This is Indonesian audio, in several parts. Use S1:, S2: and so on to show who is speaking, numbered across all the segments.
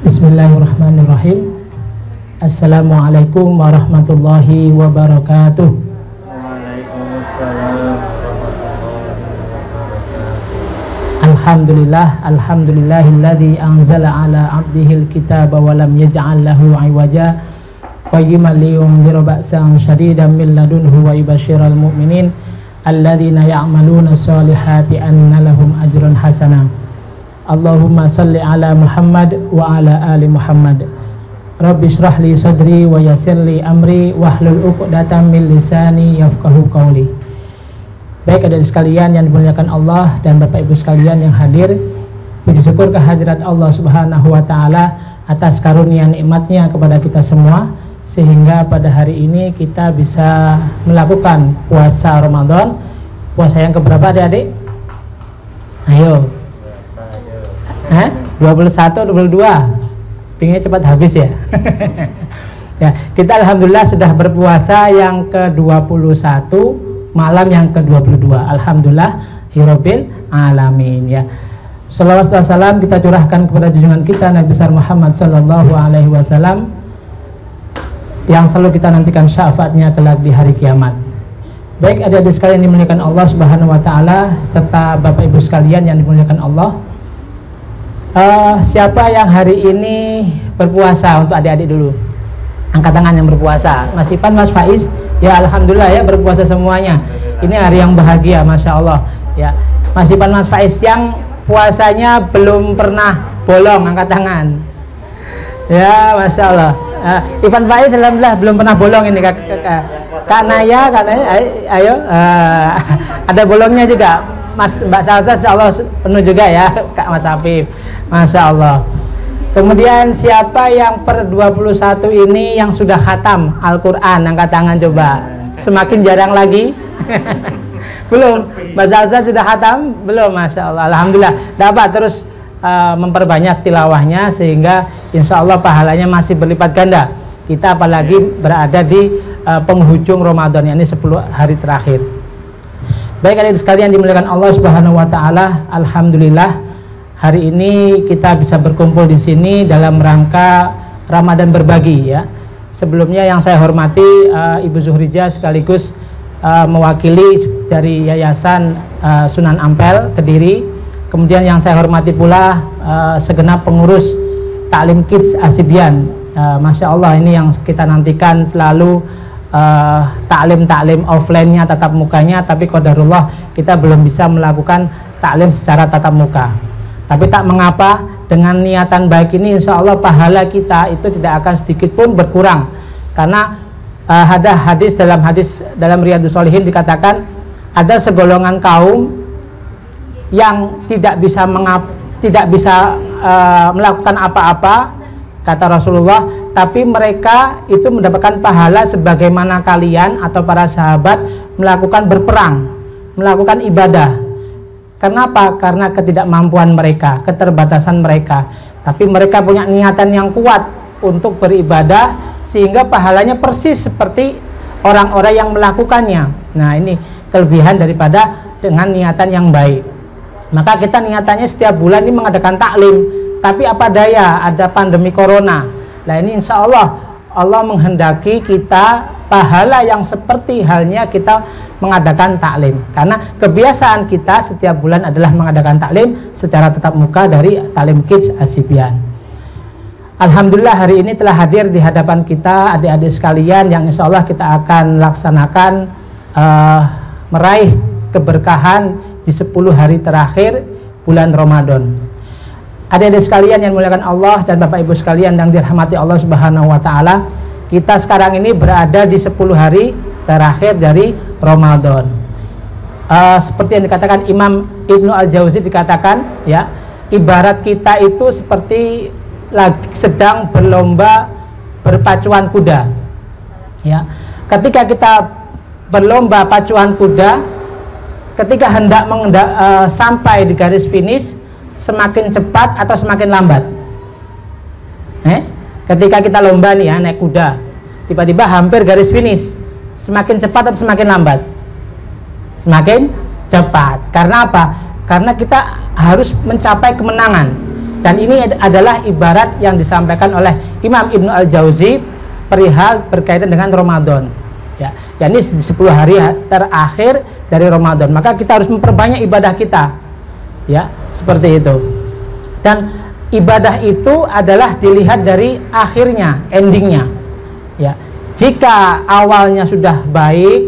S1: Bismillahirrahmanirrahim. Assalamualaikum warahmatullahi wabarakatuh.
S2: Waalaikumsalam.
S1: Alhamdulillah, alhamdulillahilladzi anzala ala abdihil kitaba wa lam yaj'al lahu 'iwaja qayyiman liyunzira ba'san syadidan min ladunhu wa yubasysyiral mu'minin alladzina ya'maluna sholihati anna lahum ajrun hasanah. Allahumma salli ala Muhammad wa ala ali Muhammad. Rabbi shrah li sadri wa yassir li amri wahlul 'uqdatam min lisani yafqahu qawli. Baik adik sekalian yang dimuliakan Allah dan Bapak Ibu sekalian yang hadir, puji syukur kehadirat Allah Subhanahu wa taala atas karunia nikmatnya kepada kita semua, sehingga pada hari ini kita bisa melakukan puasa Ramadan. Puasa yang keberapa adik-adik? Ayo. 21, 22. Pinginnya cepat habis ya. Ya, kita alhamdulillah sudah berpuasa yang ke-21, malam yang ke-22. Alhamdulillah hirobbil alamin ya. Shalawat dan salam kita curahkan kepada junjungan kita Nabi besar Muhammad sallallahu alaihi wasallam yang selalu kita nantikan syafaatnya kelak di hari kiamat. Baik adik-adik sekalian yang dimuliakan Allah Subhanahu wa taala serta Bapak Ibu sekalian yang dimuliakan Allah. Siapa yang hari ini berpuasa? Untuk adik-adik dulu, angkat tangan yang berpuasa. Mas Ipan, Mas Faiz, ya alhamdulillah ya berpuasa semuanya. Ini hari yang bahagia, masya Allah ya. Mas Ipan, Mas Faiz yang puasanya belum pernah bolong, angkat tangan. Ya masya Allah. Ivan Faiz alhamdulillah belum pernah bolong ini. Kak Naya, ayo. Ada bolongnya juga. Mas Mbak Salsa insyaallah penuh juga ya. Kak Mas Afif, masya Allah. Kemudian siapa yang per 21 ini yang sudah khatam Al-Quran? Angkat tangan coba. Semakin jarang lagi. Belum? Mbak Salsa sudah khatam? Belum? Masya Allah. Alhamdulillah. Dapat terus memperbanyak tilawahnya sehingga insya Allah pahalanya masih berlipat ganda. Kita apalagi berada di penghujung Ramadan, ini 10 hari terakhir. Baik adik sekalian dimuliakan Allah Subhanahu wa taala, alhamdulillah hari ini kita bisa berkumpul di sini dalam rangka Ramadan berbagi ya. Sebelumnya yang saya hormati Ibu Zuhrija sekaligus mewakili dari Yayasan Sunan Ampel Kediri. Kemudian yang saya hormati pula segenap pengurus Taklim Kids Asibian. Masya Allah, ini yang kita nantikan selalu taklim offline-nya, tatap mukanya, tapi qadarullah kita belum bisa melakukan taklim secara tatap muka. Tapi tak mengapa, dengan niatan baik ini insya Allah pahala kita itu tidak akan sedikit pun berkurang. Karena ada hadis dalam Riyadhus Shalihin dikatakan ada segolongan kaum yang tidak bisa melakukan apa-apa, kata Rasulullah, tapi mereka itu mendapatkan pahala sebagaimana kalian atau para sahabat melakukan berperang, melakukan ibadah. Kenapa? Karena ketidakmampuan mereka, keterbatasan mereka. Tapi mereka punya niatan yang kuat untuk beribadah sehingga pahalanya persis seperti orang-orang yang melakukannya. Nah, ini kelebihan daripada dengan niatan yang baik. Maka kita niatannya setiap bulan ini mengadakan taklim. Tapi apa daya, ada pandemi corona. Nah ini insya Allah Allah menghendaki kita pahala yang seperti halnya kita mengadakan taklim. Karena kebiasaan kita setiap bulan adalah mengadakan taklim secara tatap muka dari Taklim Kids Asibian. Alhamdulillah hari ini telah hadir di hadapan kita adik-adik sekalian yang insya Allah kita akan laksanakan meraih keberkahan di 10 hari terakhir bulan Ramadan. Adik-adik sekalian yang dimuliakan Allah dan Bapak Ibu sekalian yang dirahmati Allah Subhanahu wa taala, kita sekarang ini berada di 10 hari terakhir dari Ramadan. Seperti yang dikatakan Imam Ibnu Al-Jauzi dikatakan ya, ibarat kita itu seperti sedang berlomba berpacuan kuda. Ya. Ketika kita berlomba pacuan kuda, ketika hendak sampai di garis finish, semakin cepat atau semakin lambat? Ketika kita lomba nih ya, naik kuda, tiba-tiba hampir garis finish, semakin cepat atau semakin lambat? Semakin cepat. Karena apa? Karena kita harus mencapai kemenangan. Dan ini adalah ibarat yang disampaikan oleh Imam Ibnu Al-Jauzi perihal berkaitan dengan Ramadan. Ya, yakni 10 hari terakhir dari Ramadan. Maka kita harus memperbanyak ibadah kita. Ya, seperti itu. Dan ibadah itu adalah dilihat dari akhirnya, endingnya. Ya, jika awalnya sudah baik,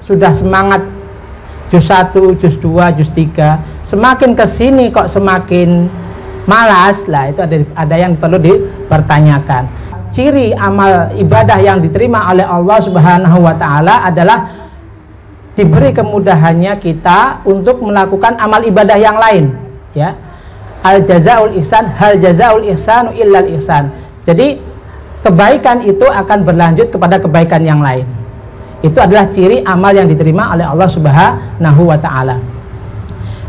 S1: sudah semangat juz 1, juz 2, juz 3, semakin kesini kok semakin malas, lah itu ada yang perlu dipertanyakan. Ciri amal ibadah yang diterima oleh Allah Subhanahu wa taala adalah diberi kemudahannya kita untuk melakukan amal ibadah yang lain, ya. Al jazaul ihsan, hal jazaul ihsanu illal ihsan. Jadi kebaikan itu akan berlanjut kepada kebaikan yang lain. Itu adalah ciri amal yang diterima oleh Allah Subhanahu wa taala.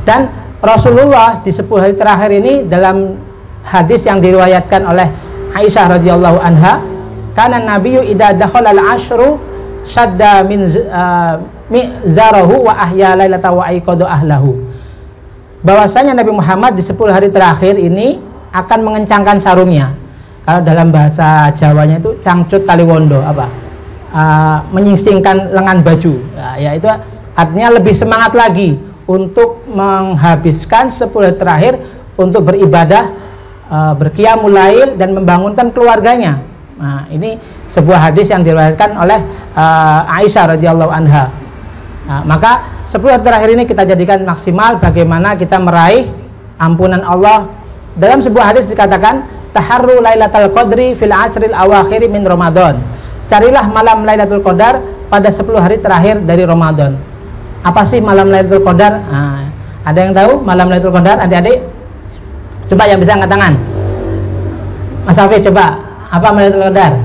S1: Dan Rasulullah di 10 hari terakhir ini dalam hadis yang diriwayatkan oleh Aisyah radhiyallahu anha, kana nabiyyu idza dakhala al-ashru shadda min mizarahu wa ahya lailata wa aiqadha ahlahu. Bahwasanya Nabi Muhammad di 10 hari terakhir ini akan mengencangkan sarungnya. Kalau dalam bahasa Jawanya itu cangcut taliwondo, menyingsingkan lengan baju. Ya, itu artinya lebih semangat lagi untuk menghabiskan 10 hari terakhir untuk beribadah, berqiyamul lail dan membangunkan keluarganya. Nah, ini sebuah hadis yang diriwayatkan oleh Aisyah radhiyallahu anha. Nah, maka 10 hari terakhir ini kita jadikan maksimal bagaimana kita meraih ampunan Allah. Dalam sebuah hadis dikatakan, taharru lailatul qadri fil asril awakhir min Ramadan. Carilah malam Lailatul Qadar pada 10 hari terakhir dari Ramadan. Apa sih malam Lailatul Qadar? Nah, ada yang tahu malam Lailatul Qadar, adik-adik? Coba yang bisa angkat tangan. Mas Afif, coba. Apa malam Lailatul Qadar?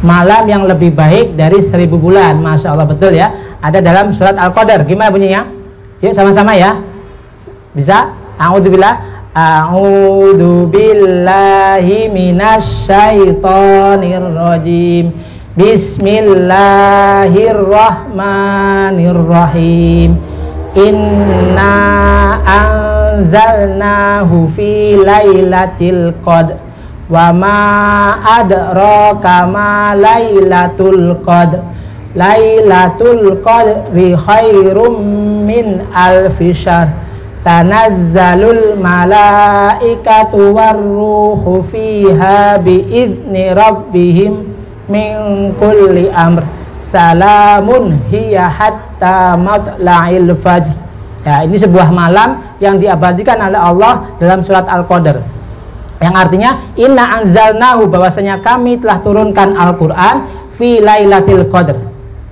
S1: Malam yang lebih baik dari 1000 bulan. Masya Allah, betul ya. Ada dalam surat Al-Qadar. Gimana bunyinya? Yuk sama-sama ya. Bisa? A'udzubillah. A'udzu billahi minasyaitonir rajim. Bismillahirrahmanirrahim. Inna anzalnahu fi lailatul qadr wa ma adraka ma lailatul qadr. Lailatul qadri khairum min alfi syahr. Tanazzalul malaikatu warruhu fiha biidzni rabbihim min kulli amr. Salamun hiya hatta matla'il fajr. Ya, ini sebuah malam yang diabadikan oleh Allah dalam surat Al-Qadar. Yang artinya inna anzalnahu, bahwasanya kami telah turunkan Al-Qur'an fi lailatul qadr,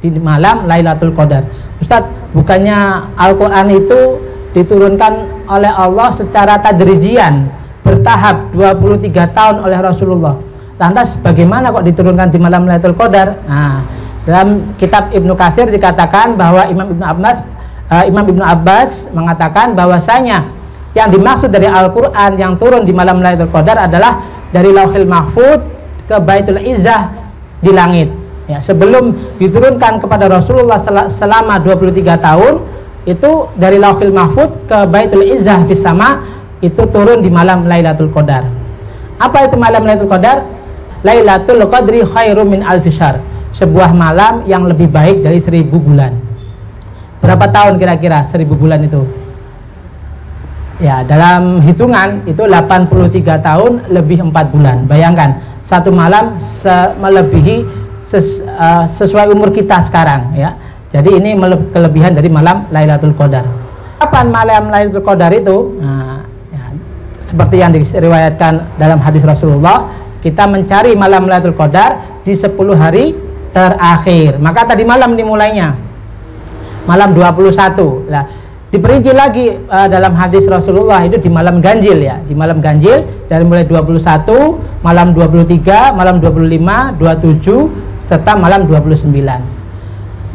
S1: di malam Lailatul Qadar. Ustaz, bukannya Al-Qur'an itu diturunkan oleh Allah secara tadrijian, bertahap 23 tahun oleh Rasulullah. Lantas bagaimana kok diturunkan di malam Lailatul Qadar? Nah, dalam kitab Ibnu Katsir dikatakan bahwa Imam Ibnu Abbas mengatakan bahwasanya yang dimaksud dari Al-Qur'an yang turun di malam Lailatul Qadar adalah dari Lauhil Mahfuz ke Baitul Izzah di langit. Ya, sebelum diturunkan kepada Rasulullah selama 23 tahun, itu dari Lauhil Mahfuz ke Baitul Izzah fis sama, itu turun di malam Lailatul Qadar. Apa itu malam Lailatul Qadar? Lailatul Qadri khairum min alfi syahr. Sebuah malam yang lebih baik dari 1000 bulan. Berapa tahun kira-kira 1000 bulan itu? Ya, dalam hitungan itu 83 tahun lebih 4 bulan. Bayangkan, satu malam melebihi sesuai umur kita sekarang, ya. Jadi ini kelebihan dari malam Lailatul Qadar. Kapan malam Lailatul Qadar itu? Nah, ya, seperti yang diriwayatkan dalam hadis Rasulullah, kita mencari malam Lailatul Qadar di 10 hari terakhir. Maka tadi malam dimulainya, malam 21. Nah, diperinci lagi dalam hadis Rasulullah itu di malam ganjil, ya. Di malam ganjil dari mulai 21, malam 23, malam 25, 27 serta malam 29.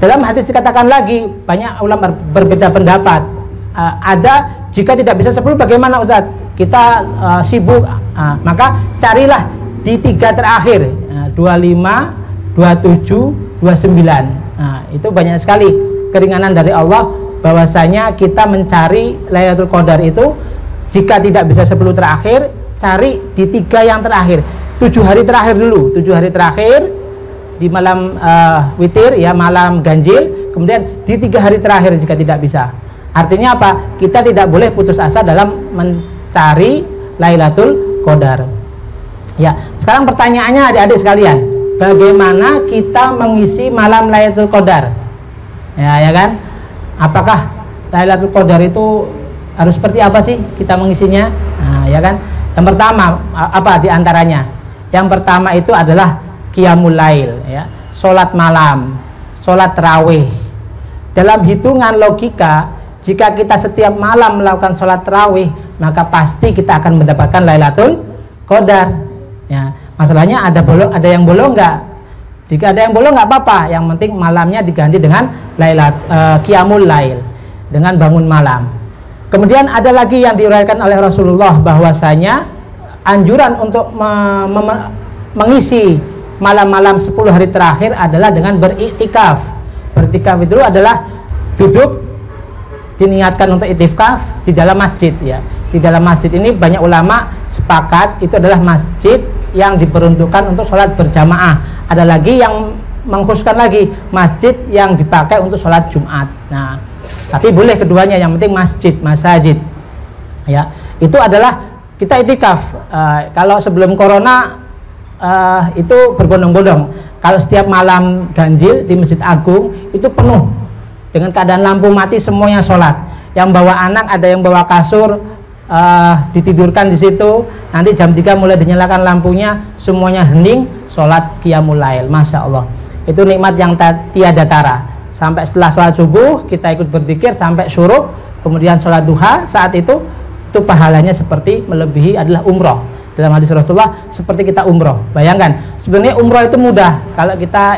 S1: Dalam hadis dikatakan lagi, banyak ulama berbeda pendapat. Ada jika tidak bisa 10 bagaimana Ustaz? Kita sibuk, maka carilah di 3 terakhir, 25, 27, 29. Itu banyak sekali keringanan dari Allah bahwasanya kita mencari Lailatul Qadar itu Jika tidak bisa 10 terakhir, cari di 3 yang terakhir. 7 hari terakhir dulu, 7 hari terakhir di malam witir ya, malam ganjil, kemudian di 3 hari terakhir jika tidak bisa. Artinya apa? Kita tidak boleh putus asa dalam mencari Lailatul Qadar. Ya, sekarang pertanyaannya adik-adik sekalian, bagaimana kita mengisi malam Lailatul Qadar? Ya kan? Apakah Lailatul Qadar itu harus seperti apa sih kita mengisinya? Nah, ya kan? Yang pertama apa diantaranya? Yang pertama itu adalah qiyamul lail, ya, sholat malam, sholat tarawih. Dalam hitungan logika, jika kita setiap malam melakukan sholat tarawih, maka pasti kita akan mendapatkan Lailatul Qadar. Ya, masalahnya ada yang bolong nggak? Jika ada yang bolong nggak apa-apa, yang penting malamnya diganti dengan qiyamul lail, dengan bangun malam. Kemudian ada lagi yang diuraikan oleh Rasulullah bahwasanya anjuran untuk mengisi malam-malam 10 hari terakhir adalah dengan beriktikaf. Beriktikaf itu adalah duduk, diniatkan untuk iktikaf di dalam masjid ya. Di dalam masjid ini banyak ulama sepakat itu adalah masjid yang diperuntukkan untuk sholat berjamaah. Ada lagi yang mengkhususkan lagi masjid yang dipakai untuk sholat Jumat. Nah, tapi boleh keduanya, yang penting masjid ya. Itu adalah kita iktikaf. Kalau sebelum corona itu berbondong-bondong. Kalau setiap malam ganjil di Masjid Agung itu penuh dengan keadaan lampu mati, semuanya sholat. Yang bawa anak, ada yang bawa kasur, ditidurkan di situ. Nanti jam 3 mulai dinyalakan lampunya, semuanya hening, sholat qiyamul lail. Masya Allah, itu nikmat yang tiada tara. Sampai setelah sholat subuh kita ikut berzikir sampai syuruk, kemudian sholat duha. Saat itu pahalanya seperti melebihi adalah umroh. Dalam hadis Rasulullah seperti kita umroh. Bayangkan, sebenarnya umroh itu mudah kalau kita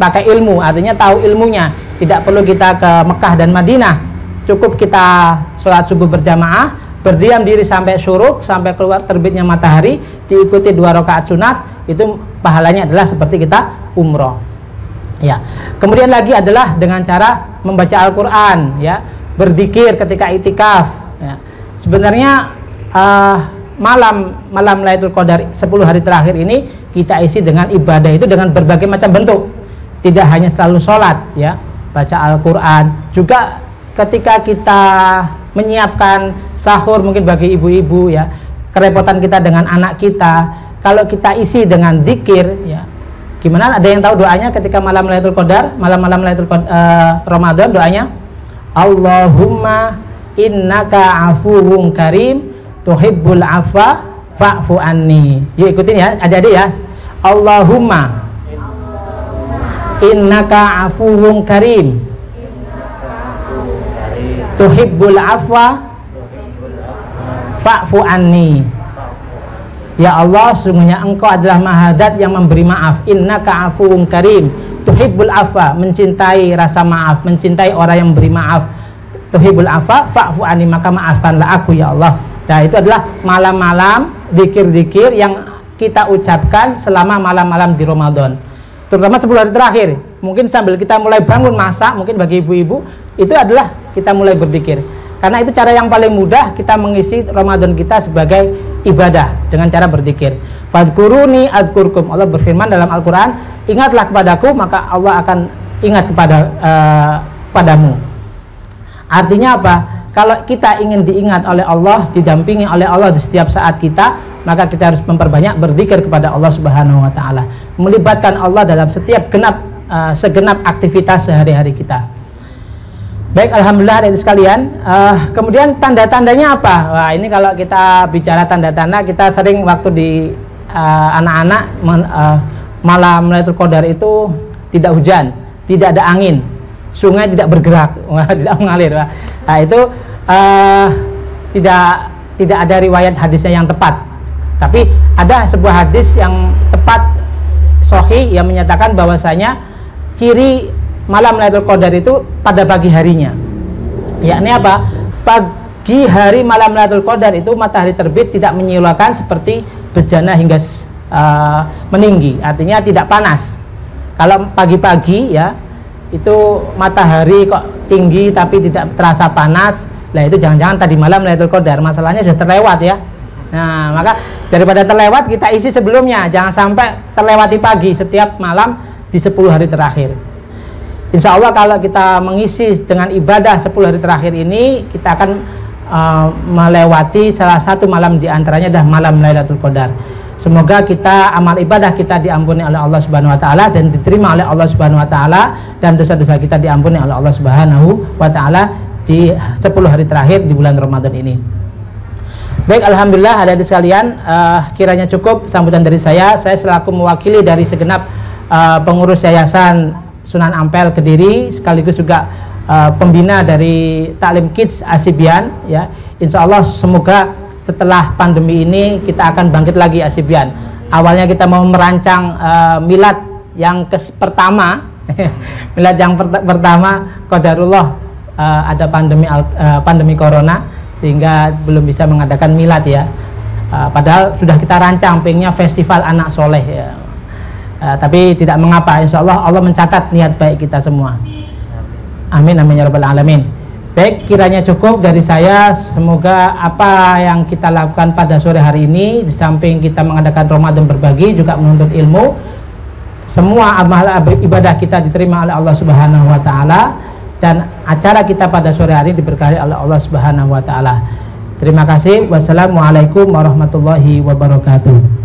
S1: pakai ilmu, artinya tahu ilmunya. Tidak perlu kita ke Mekah dan Madinah, cukup kita sholat subuh berjamaah, berdiam diri sampai syuruk, sampai keluar terbitnya matahari, diikuti 2 rakaat sunat, itu pahalanya adalah seperti kita umroh. Ya. Kemudian lagi adalah dengan cara membaca Al-Quran, ya, berzikir ketika iktikaf. Ya. Sebenarnya malam Lailatul Qadar 10 hari terakhir ini kita isi dengan ibadah itu dengan berbagai macam bentuk. Tidak hanya selalu sholat, ya, baca Al-Quran. Juga ketika kita menyiapkan sahur, mungkin bagi ibu-ibu, ya, kerepotan kita dengan anak kita, kalau kita isi dengan zikir, ya. Gimana? Ada yang tahu doanya ketika malam Lailatul Qadar, malam-malam Lailatul Ramadan, doanya Allahumma innaka afuwun karim tuhibbul afwa fa'fu anni. Yuk ikutin ya adik-adik ya. Allahumma innaka afuwun karim tuhibbul afwa fa'fu anni. Ya Allah, sesungguhnya Engkau adalah Mahadat yang memberi maaf. Innaka afuwun karim tuhibbul afwa, mencintai rasa maaf, mencintai orang yang memberi maaf. Tuhibbul afwa fa'fu anni, maka maafkanlah aku ya Allah. Nah, itu adalah malam-malam zikir-zikir yang kita ucapkan selama malam-malam di Ramadan, terutama 10 hari terakhir. Mungkin sambil kita mulai bangun masak, mungkin bagi ibu-ibu itu adalah kita mulai berzikir, karena itu cara yang paling mudah kita mengisi Ramadan kita sebagai ibadah, dengan cara berzikir. Fadkuruni adzkurkum. Allah berfirman dalam Al-Quran, ingatlah kepadaku maka Allah akan ingat padamu. Artinya apa? Kalau kita ingin diingat oleh Allah, didampingi oleh Allah di setiap saat kita, maka kita harus memperbanyak berzikir kepada Allah Subhanahu wa taala, melibatkan Allah dalam setiap segenap aktivitas sehari-hari kita. Baik, alhamdulillah adik sekalian. Kemudian tanda-tandanya apa? Wah, ini kalau kita bicara tanda-tanda, kita sering waktu di anak-anak malam Lailatul Qadar itu tidak hujan, tidak ada angin, sungai tidak bergerak, tidak mengalir. Nah, itu tidak ada riwayat hadisnya yang tepat. Tapi ada sebuah hadis yang tepat sahih yang menyatakan bahwasanya ciri malam Lailatul Qadar itu pada pagi harinya. Yakni apa? Pagi hari malam Lailatul Qadar itu matahari terbit tidak menyilaukan seperti bejana hingga meninggi. Artinya tidak panas. Kalau pagi-pagi ya itu matahari kok tinggi tapi tidak terasa panas, Lah itu jangan-jangan tadi malam Lailatul Qadar, masalahnya sudah terlewat ya. Nah, maka daripada terlewat kita isi sebelumnya, jangan sampai terlewati pagi setiap malam di 10 hari terakhir. Insya Allah kalau kita mengisi dengan ibadah 10 hari terakhir ini, kita akan melewati salah satu malam diantaranya adalah malam Lailatul Qadar. Semoga kita amal ibadah kita diampuni oleh Allah Subhanahu wa taala dan diterima oleh Allah Subhanahu wa taala, dan dosa-dosa kita diampuni oleh Allah Subhanahu wa taala di 10 hari terakhir di bulan Ramadan ini. Baik, alhamdulillah hadirin sekalian, kiranya cukup sambutan dari saya. Saya selaku mewakili dari segenap pengurus Yayasan Sunan Ampel Kediri, sekaligus juga pembina dari Taklim Kids Asibian ya. Insya Allah semoga setelah pandemi ini kita akan bangkit lagi Asibian. Awalnya kita mau merancang milad yang pertama milad yang pertama, qadarullah ada pandemi corona sehingga belum bisa mengadakan milad ya. Padahal sudah kita rancang pengennya festival anak soleh ya. Tapi tidak mengapa, insya Allah Allah mencatat niat baik kita semua. Amin amin ya rabbal alamin. Baik, kiranya cukup dari saya. Semoga apa yang kita lakukan pada sore hari ini, di samping kita mengadakan Ramadan berbagi, juga menuntut ilmu, semua amal ibadah kita diterima oleh Allah Subhanahu wa taala, dan acara kita pada sore hari diberkahi oleh Allah Subhanahu wa taala. Terima kasih. Wassalamualaikum warahmatullahi wabarakatuh.